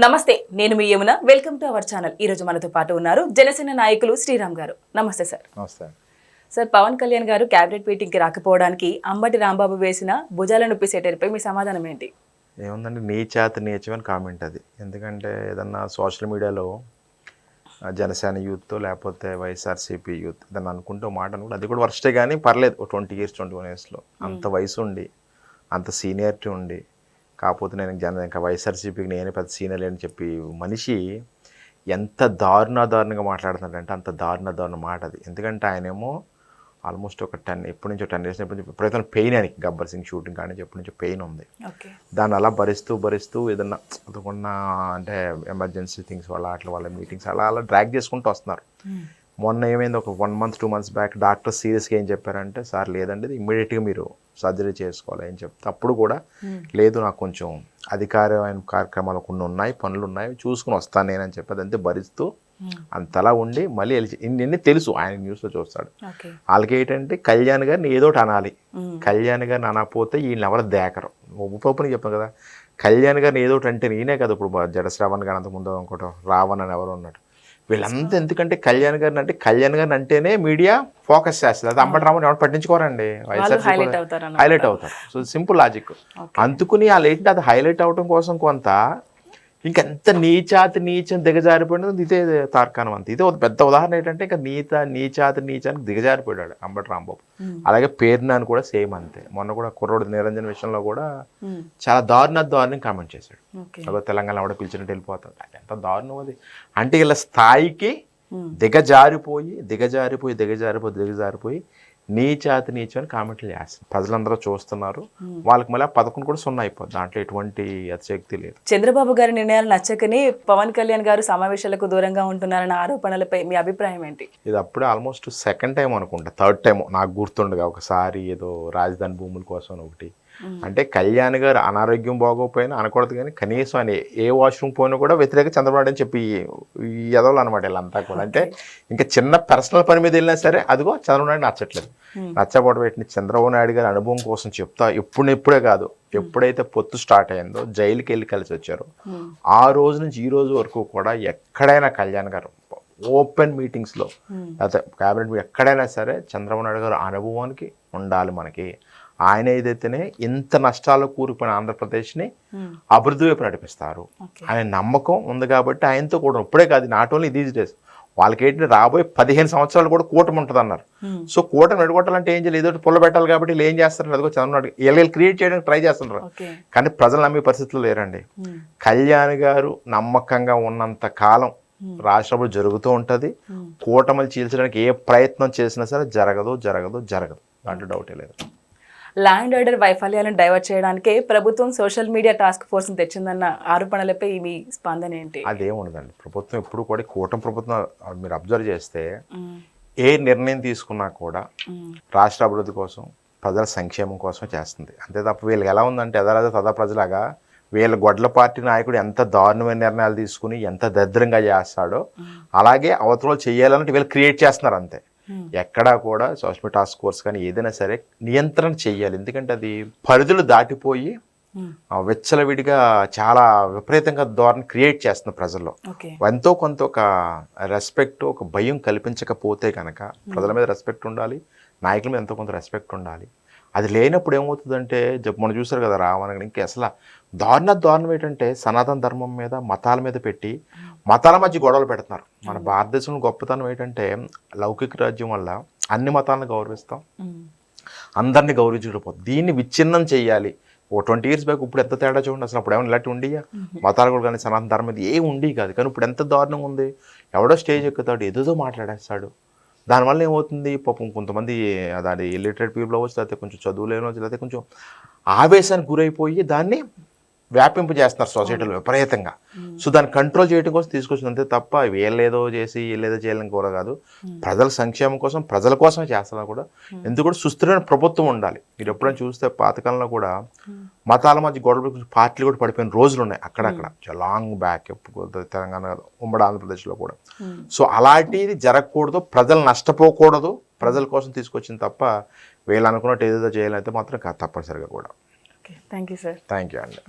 నమస్తే, నేను మీ Yamuna. Welcome to our channel. ఈ రోజు మనతో పాటు ఉన్నారు జనసేన నాయకులు శ్రీరామ్ గారు. నమస్తే సార్. నమస్తే సార్, పవన్ కళ్యాణ్ గారు క్యాబినెట్ మీటింగ్ కి రాకపోవడానికి అంబటి రాంబాబు వేసిన భుజాల నొప్పి సెటైర్పై మీ సమాధానం ఏంటి? ఏముందండి, నీచాతి నీచమని కామెంట్ అది. ఎందుకంటే ఏదన్నా సోషల్ మీడియాలో జనసేన యూత్ లేకపోతే వైఎస్ఆర్సీపీ యూత్ దాన్ని అనుకుంటూ మాట అనుకుంటే అది కూడా వర్స్టే, కానీ పర్లేదు. 20 years 21 yearsలో అంత వయసు ఉండి అంత సీనియారిటీ ఉండి, కాకపోతే నేను ఇంకా వైఎస్ఆర్సీపీకి నేనే పెద్ద సీనియర్ అని చెప్పి మనిషి ఎంత దారుణంగా మాట్లాడుతున్నాడంటే అంత దారుణ మాట అది. ఎందుకంటే ఆయనేమో ఆల్మోస్ట్ ఒక 10 years ఎప్పుడైతే పెయిన్ ఆయనకి గబ్బర్ సింగ్ షూటింగ్ కానీ ఎప్పటి నుంచో పెయిన్ ఉంది. దాన్ని అలా భరిస్తూ ఏదన్నా అనుకున్న అంటే ఎమర్జెన్సీ థింగ్స్ వాళ్ళ మీటింగ్స్ అలా డ్రాగ్ చేసుకుంటూ వస్తున్నారు. మొన్న ఏమైంది, ఒక 1 month 2 months బ్యాక్ డాక్టర్ సీరియస్గా ఏం చెప్పారంటే, సార్ లేదండి ఇది ఇమ్మీడియట్గా మీరు సర్జరీ చేసుకోవాలి అని చెప్తే, అప్పుడు కూడా లేదు నాకు కొంచెం అధికారమైన కార్యక్రమాలు కొన్ని ఉన్నాయి, పనులు ఉన్నాయి, చూసుకుని వస్తాను నేనని చెప్పి అదంతే భరిస్తూ అంతలా ఉండి మళ్ళీ ఇన్ని తెలుసు ఆయన న్యూస్లో చూస్తాడు. వాళ్ళకి ఏంటంటే కళ్యాణ్ గారిని ఏదోటి అనాలి, కళ్యాణ్ గారిని అనకపోతే వీళ్ళని ఎవరు దేకరు. ఉపని చెప్పాను కదా, కళ్యాణ్ గారిని ఏదోటి అంటే నేనే కదా ఇప్పుడు జడశ్రావణ్ గారి అంత ముందు అనుకోవటం రావణ్ అని ఎవరు ఉన్నాడు వీళ్ళంతా. ఎందుకంటే కళ్యాణ్ గారిని అంటేనే మీడియా ఫోకస్ చేస్తుంది. అది అంబటి రామన్ ఎవరు పట్టించుకోరండి, హైలైట్ అవుతారు. So simple logic. అందుకుని వాళ్ళు ఏంటంటే అది హైలైట్ అవడం కోసం కొంత ఇంకెంత నీచం దిగజారిపోయినది ఇదే తార్కాణం అంత. ఇదే ఒక పెద్ద ఉదాహరణ ఏంటంటే ఇంకా నీచానికి దిగజారిపోయాడు అంబటి రాంబాబు. అలాగే పేర్నాని కూడా సేమ్ అంతే. మొన్న కూడా కుర్రోడు నిరంజన్ విషయంలో కూడా చాలా దారుణం కామెంట్ చేశాడు. అదో తెలంగాణ కూడా పిలిచినట్టు వెళ్ళిపోతాడు. ఎంత దారుణం అది అంటే ఇలా స్థాయికి దిగజారిపోయి నీచని కామెంట్లు చేస్తారు. ప్రజలందరూ చూస్తున్నారు. వాళ్ళకి మళ్ళీ 11 కూడా 0 అయిపోద్ది. దాంట్లో ఎటువంటి అతిశక్తి లేదు. చంద్రబాబు గారి నిర్ణయాలు నచ్చకని పవన్ కళ్యాణ్ గారు సమావేశాలకు దూరంగా ఉంటున్నారన్న ఆరోపణలపై మీ అభిప్రాయం ఏంటి? ఇది అప్పుడే ఆల్మోస్ట్ 2nd time అనుకుంటా, 3rd time నాకు గుర్తుండగా ఒకసారి ఏదో రాజధాని భూముల కోసం ఒకటి అంటే కళ్యాణ్ గారు అనారోగ్యం బాగోపోయినా అనకూడదు, కానీ కనీసం ఆయన ఏ వాష్రూమ్ పోయినా కూడా వ్యతిరేక చంద్రబాబు అని చెప్పి ఎదవలు అనమాట వీళ్ళంతా కూడా. అంటే ఇంకా చిన్న పర్సనల్ పని మీద వెళ్ళినా సరే అదిగో చంద్రబాబు నాయుడు నచ్చట్లేదు. నచ్చబోట పెట్టిన చంద్రబాబు నాయుడు గారి అనుభవం కోసం చెప్తా. ఇప్పుడే కాదు, ఎప్పుడైతే పొత్తు స్టార్ట్ అయిందో జైలుకి వెళ్ళి కలిసి వచ్చారో ఆ రోజు నుంచి ఈ రోజు వరకు కూడా ఎక్కడైనా కళ్యాణ్ గారు ఓపెన్ మీటింగ్స్లో లేకపోతే క్యాబినెట్ ఎక్కడైనా సరే చంద్రబాబు నాయుడు గారు అనుభవానికి ఉండాలి మనకి. ఆయన ఏదైతేనే ఇంత నష్టాలు కూరుకుపోయిన ఆంధ్రప్రదేశ్ని అభివృద్ధి వైపు నడిపిస్తారు ఆయన నమ్మకం ఉంది. కాబట్టి ఆయనతో కూడా ఇప్పుడే కాదు, నాట్ ఓన్లీ దీస్ డేస్, వాళ్ళకి ఏంటంటే రాబోయే 15 సంవత్సరాలు కూడా కూటమి ఉంటుంది అన్నారు. సో కూటమి నడుగొట్టాలంటే ఏం చేయాలి, ఏదో పొల్ల పెట్టాలి. కాబట్టి వీళ్ళు ఏం చేస్తారు, అదిగో చంద్రబాబు వీళ్ళు క్రియేట్ చేయడానికి ట్రై చేస్తున్నారు. కానీ ప్రజలు నమ్మే పరిస్థితులు లేరండి. కళ్యాణ్ గారు నమ్మకంగా ఉన్నంత కాలం రాష్ట్రంలో జరుగుతూ ఉంటుంది. కూటమిలు చీల్చడానికి ఏ ప్రయత్నం చేసినా సరే జరగదు. దాంట్లో డౌటే లేదు. ల్యాండ్ ఆర్డర్ వైఫల్యాలను డైవర్ట్ చేయడానికే ప్రభుత్వం సోషల్ మీడియా టాస్క్ ఫోర్స్ తెచ్చిందన్న ఆరోపణలపై మీ స్పందన ఏంటి? అదేముండదండి, ప్రభుత్వం ఎప్పుడు కూడా కూటమి ప్రభుత్వం మీరు అబ్జర్వ్ చేస్తే ఏ నిర్ణయం తీసుకున్నా కూడా రాష్ట్ర అభివృద్ధి కోసం ప్రజల సంక్షేమం కోసమే చేస్తుంది. అంతే తప్ప వీళ్ళకి ఎలా ఉందంటే ఎదరాజా తదా ప్రజలాగా వీళ్ళ గొడ్ల పార్టీ నాయకుడు ఎంత దారుణమైన నిర్ణయాలు తీసుకుని ఎంత దరిద్రంగా చేస్తాడో అలాగే అవతల చేయాలన్నట్టు వీళ్ళు క్రియేట్ చేస్తున్నారు అంతే. ఎక్కడా కూడా సోషల్ మీడియా టాస్క్ ఫోర్స్ కానీ ఏదైనా సరే నియంత్రణ చెయ్యాలి. ఎందుకంటే అది పరిధులు దాటిపోయి విచ్చలవిడిగా చాలా విపరీతంగా ధోరణి క్రియేట్ చేస్తుంది ప్రజల్లో. ఎంతో కొంత ఒక రెస్పెక్ట్ ఒక భయం కల్పించకపోతే కనుక ప్రజల మీద రెస్పెక్ట్ ఉండాలి, నాయకుల మీద ఎంతో కొంత రెస్పెక్ట్ ఉండాలి. అది లేనప్పుడు ఏమవుతుందంటే మనం చూసారు కదా రావణ ఇంక అసలు దారుణం ఏంటంటే సనాతన ధర్మం మీద మతాల మీద పెట్టి మతాల మధ్య గొడవలు పెడుతున్నారు. మన భారతదేశంలో గొప్పతనం ఏంటంటే లౌకిక రాజ్యం వల్ల అన్ని మతాలను గౌరవిస్తాం, అందరినీ గౌరవించకపోతే దీన్ని విచ్ఛిన్నం చేయాలి. ఓ 20 years బ్యాక్ ఇప్పుడు ఎంత తేడా చూడండి. అసలు అప్పుడు ఏమైనా ఇలాంటి ఉండియా మతాలు కూడా కానీ సనాతన ధర్మం మీద ఏం ఉండి కాదు. కానీ ఇప్పుడు ఎంత దారుణంగా ఉంది. ఎవడో స్టేజ్ ఎక్కుతాడు, ఏదో మాట్లాడేస్తాడు. దానివల్ల ఏమవుతుంది, పాపం కొంతమంది అది ఇల్లిటరేట్ పీపుల్ అవ్వచ్చు, లేకపోతే కొంచెం చదువులేనవచ్చు, లేకపోతే కొంచెం ఆవేశానికి గురైపోయి దాన్ని వ్యాపింపు చేస్తున్నారు సొసైటీలో విపరీతంగా. సో దాన్ని కంట్రోల్ చేయడం కోసం తీసుకొచ్చింది అంతే తప్ప వీళ్ళేదో చేసి వీళ్ళేదో చేయాలని కూడా కాదు. ప్రజల సంక్షేమం కోసం ప్రజల కోసమే చేస్తున్నారు కూడా. ఎందుకు కూడా సుస్థిరమైన ప్రభుత్వం ఉండాలి. మీరు ఎప్పుడైనా చూస్తే పాతకాలంలో కూడా మతాల మధ్య గొడవలు పార్టీలు కూడా పడిపోయిన రోజులు ఉన్నాయి అక్కడక్కడ లాంగ్ బ్యాక్ తెలంగాణ ఉమ్మడి ఆంధ్రప్రదేశ్లో కూడా. సో అలాంటిది జరగకూడదు, ప్రజలు నష్టపోకూడదు, ప్రజల కోసం తీసుకొచ్చింది తప్ప వీళ్ళు అనుకున్నట్టు ఏదేదో చేయాలంటే మాత్రం తప్పనిసరిగా కూడా. Thank you sir. Thank you అండి.